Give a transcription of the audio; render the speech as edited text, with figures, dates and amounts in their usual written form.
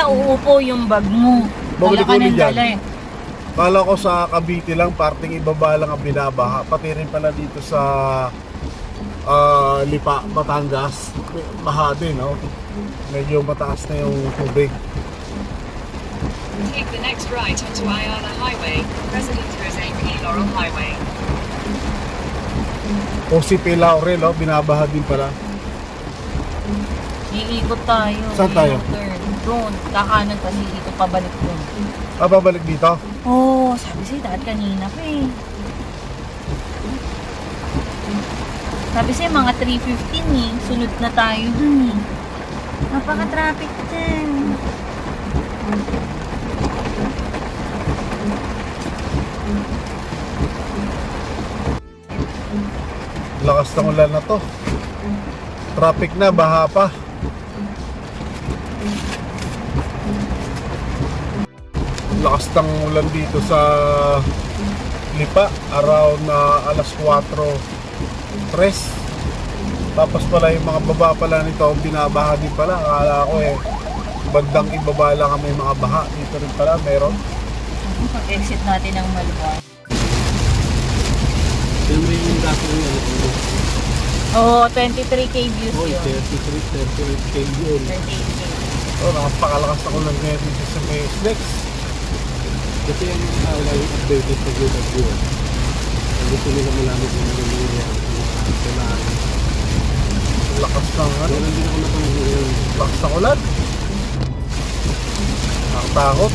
pala uupo yung bag mo. Babalik Dala ka ulit ng yan. dala eh. Kala ko sa Cavite lang, parting ibaba lang ang binabaha. Pati rin pala dito sa Lipa, Batangas. Baha din, no? Medyo mataas na yung tubig. Take the next right onto Ayala Highway, President Jose P. Laurel Highway. O si P. Laurel, oh, binabaha din pala. Iikot tayo. Saan tayo? Turn. Doon. Kakanan kasi dito pabalik doon. Babalik dito? Oo, sabi sa'yo dahil kanina pa eh. Sabi sa'yo mga 3:15 eh. Sunod na tayo dun eh. Napaka-traffic dyan. Lakas ng ulan na to. Traffic na, baha pa. Lakas ng ulan dito sa Lipa, around alas 4:03. Tapos pala yung mga baba pala nito, binabaha din pala. Akala ko eh, bandang ibaba lang kami mga baha. Dito rin pala, meron. Pag-exit natin ng Malwa. Yung rin yung dati yung ano ko. Oo, 23K views Oh, yun. 38K yun. 38K. Oh, napakalakas ng ulan ngayon dito sa Flex. Kasi yan yung tawag yung updated sa GW. Gusto nila malaman kung ano yung nangyayari. Kailangan. Lakas ng ano, Kaya lang din ako napansin yun. lakas ng ulan. Nakatakot.